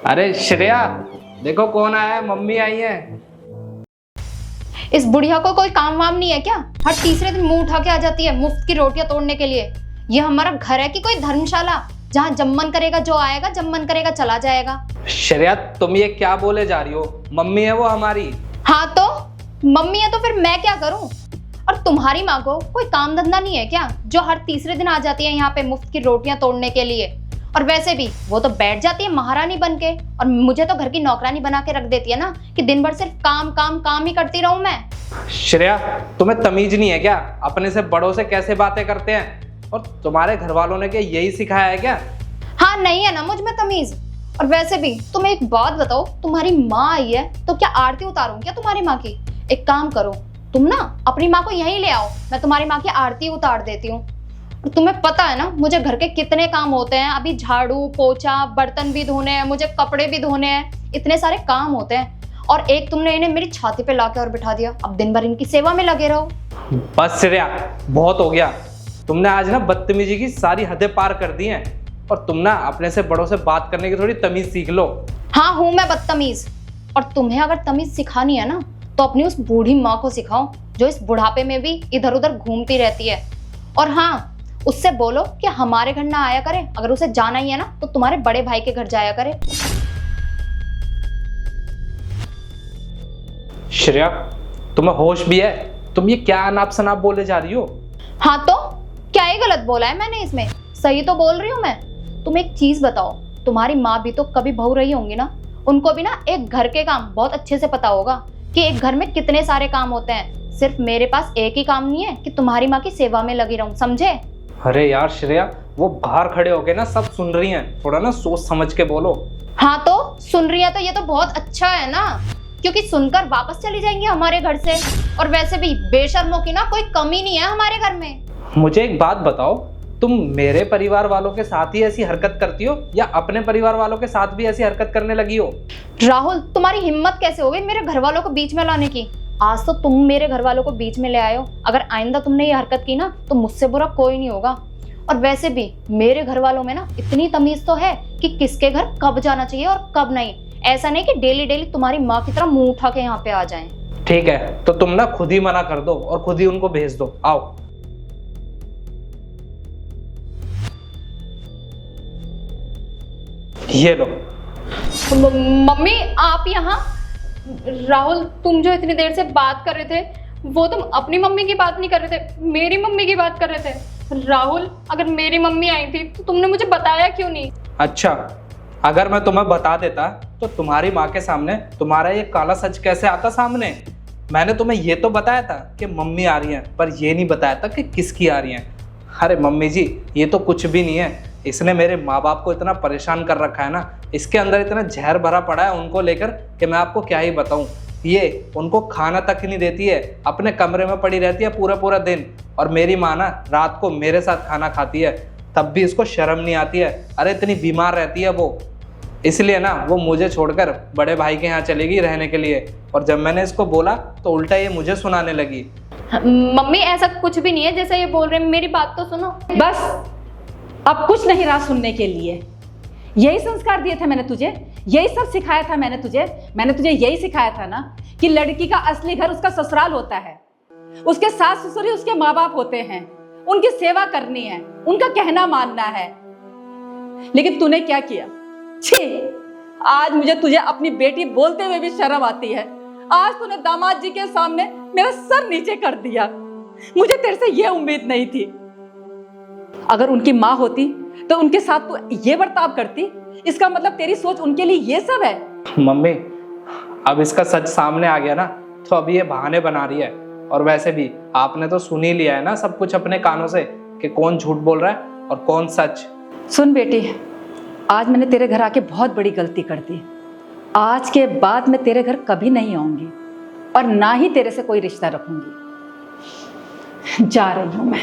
अरे श्रेया, देखो कौन आया है। मम्मी आई है। इस बुढ़िया को कोई काम वाम नहीं है क्या? हर तीसरे दिन मुंह उठा के आ जाती है मुफ्त की रोटियां तोड़ने के लिए। ये हमारा घर है कि कोई धर्मशाला जहाँ जब मन करेगा जो आएगा, जब मन करेगा चला जाएगा। श्रेया, तुम ये क्या बोले जा रही हो? मम्मी है वो हमारी। हाँ तो मम्मी है तो फिर मैं क्या करूं? और तुम्हारी माँ को कोई काम धंधा नहीं है क्या जो हर तीसरे दिन आ जाती है यहाँ पे मुफ्त की रोटियां तोड़ने के लिए? और वैसे भी वो तो बैठ जाती है महारानी बन के, और मुझे तो घर की नौकरानी बना के रख देती है ना कि दिन भर सिर्फ काम काम काम ही करती रहूं मैं। श्रेया, तुम्हें तमीज नहीं है क्या? अपने से बड़ों से कैसे बातें करते हैं? और तुम्हारे घर वालों ने क्या यही सिखाया है क्या? हाँ, नहीं है ना मुझ में तमीज। और वैसे भी तुम एक बात बताओ, तुम्हारी माँ आई है तो क्या आरती उतारूं क्या तुम्हारी माँ की? एक काम करो, तुम ना अपनी माँ को यहीं ले आओ, मैं तुम्हारी माँ की आरती उतार देती हूँ। और तुम्हें पता है ना मुझे घर के कितने काम होते हैं, अभी झाड़ू पोछा, बर्तन भी धोने हैं, मुझे कपड़े भी धोने हैं, इतने सारे काम होते हैं। और एक तुमने इन्हें मेरी छाती पे लाके और बिठा दिया, अब दिन भर इनकी सेवा में लगे रहो। बस श्रेया, बहुत हो गया। तुमने आज ना बदतमीजी की सारी हदें पार कर दी हैं। और तुम ना अपने से बड़ों से बात करने की थोड़ी तमीज सीख लो। हाँ, हूं मैं बदतमीज। और तुम्हें अगर तमीज सिखानी है ना तो अपनी उस बूढ़ी माँ को सिखाओ जो इस बुढ़ापे में भी इधर उधर घूमती रहती है। और हाँ, उससे बोलो कि हमारे घर ना आया करे, अगर उसे जाना ही है ना तो तुम्हारे बड़े भाई के घर जाया करे। श्रेया, तुम्हें होश भी है? तुम ये क्या अनाप शनाप बोले जा रही हो? हाँ तो क्या ही गलत बोला है मैंने इसमें? सही तो बोल रही हूँ मैं। तुम एक चीज बताओ, तुम्हारी माँ भी तो कभी बहू रही होंगी ना, उनको भी ना एक घर के काम बहुत अच्छे से पता होगा कि एक घर में कितने सारे काम होते हैं। सिर्फ मेरे पास एक ही काम नहीं है कि तुम्हारी माँ की सेवा में लगी रहूं, समझे? अरे यार श्रेया, वो बाहर खड़े होके ना सब सुन रही हैं, थोड़ा ना सोच समझ के बोलो। हाँ तो सुन रही है तो ये तो बहुत अच्छा है ना, क्योंकि सुनकर वापस चली जाएंगी हमारे घर से। और वैसे भी बेशर्मों की ना कोई कमी नहीं है हमारे घर में। मुझे एक बात बताओ, तुम मेरे परिवार वालों के साथ ही ऐसी हरकत करती हो या अपने परिवार वालों के साथ भी ऐसी हरकत करने लगी हो? राहुल, तुम्हारी हिम्मत कैसे हो गई मेरे घर वालों को बीच में लाने की? आज तो तुम मेरे घर वालों को बीच में ले आए हो, अगर आइंदा तुमने ये हरकत की ना तो मुझसे बुरा कोई नहीं होगा। और वैसे भी मेरे घर वालों में ना इतनी तमीज तो है कि किसके घर कब जाना चाहिए और कब नहीं। ऐसा नहीं कि डेली डेली तुम्हारी माँ की तरह मुंह उठा के यहाँ पे आ जाएं। ठीक है, तो तुम ना खुद ही मना कर दो और खुद ही उनको भेज दो। आओ। ये लो। मम्मी आप यहाँ? राहुल, तुम जो इतनी देर से बात कर रहे थे वो तुम अपनी मम्मी की बात नहीं कर रहे थे, मेरी मम्मी की बात कर रहे थे। राहुल, अगर मेरी मम्मी आई थी तो तुमने मुझे बताया क्यों नहीं? अच्छा, अगर मैं तुम्हें बता देता तो तुम्हारी माँ के सामने तुम्हारा ये काला सच कैसे आता सामने? मैंने तुम्हें ये तो बताया था कि मम्मी आ रही हैं, पर ये नहीं बताया था कि किसकी आ रही हैं। अरे मम्मी जी, ये तो कुछ भी नहीं है। इसने मेरे माँ बाप को इतना परेशान कर रखा है ना, इसके अंदर इतना जहर भरा पड़ा है उनको लेकर कि मैं आपको क्या ही बताऊं। ये उनको खाना तक नहीं देती है, अपने कमरे में पड़ी रहती है पूरा पूरा दिन। और मेरी माँ ना रात को मेरे साथ खाना खाती है, तब भी इसको शर्म नहीं आती है। अरे इतनी बीमार रहती है वो, इसलिए ना वो मुझे छोड़कर बड़े भाई के यहाँ चलेगी रहने के लिए। और जब मैंने इसको बोला तो उल्टा ये मुझे सुनाने लगी। मम्मी ऐसा कुछ भी नहीं है जैसा ये बोल रहे हैं, मेरी बात तो सुनो। बस, अब कुछ नहीं रहा सुनने के लिए। यही संस्कार दिए थे मैंने तुझे, यही सब सिखाया था मैंने तुझे यही सिखाया था ना कि लड़की का असली घर उसका ससुराल होता है, उसके सास ससुर ही उसके माँ बाप होते हैं, उनकी सेवा करनी है, उनका कहना मानना है। लेकिन तूने क्या किया? छी, आज मुझे तुझे अपनी बेटी बोलते हुए भी शर्म आती है। आज तूने दामाद जी के सामने मेरा सर नीचे कर दिया। मुझे तेरे से ये उम्मीद नहीं थी। अगर उनकी माँ होती तो उनके साथ तू ये बर्ताव करती? इसका मतलब तेरी सोच उनके लिए ये सब है? मम्मी, अब इसका सच सामने आ गया ना, तो अब ये बहाने बना रही है। और वैसे भी आपने तो सुन ही लिया है ना सब कुछ अपने कानों से कि कौन झूठ बोल रहा है और कौन सच। सुन बेटी, आज मैंने तेरे घर आके बहुत बड़ी गलती कर दी। आज के बाद मैं तेरे घर कभी नहीं आऊंगी और ना ही तेरे से कोई रिश्ता रखूंगी। जा रही हूं मैं।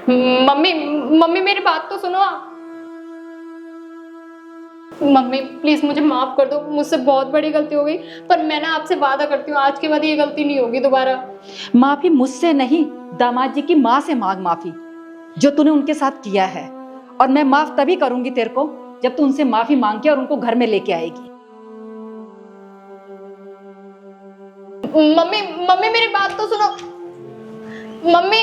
मम्मी मेरी बात तो सुनो आप। मम्मी प्लीज मुझे माफ कर दो, मुझसे बहुत बड़ी गलती हो गई, पर मैं ना आपसे वादा करती हूँ आज के बाद ये गलती नहीं होगी दोबारा। माफी मुझसे नहीं, दामाद जी की माँ से मांग माफी, जो तूने उनके साथ किया है। और मैं माफ तभी करूंगी तेरे को जब तू उनसे माफी मांग के और उनको घर में लेके आएगी। मम्मी मम्मी मेरी बात तो सुनो। मम्मी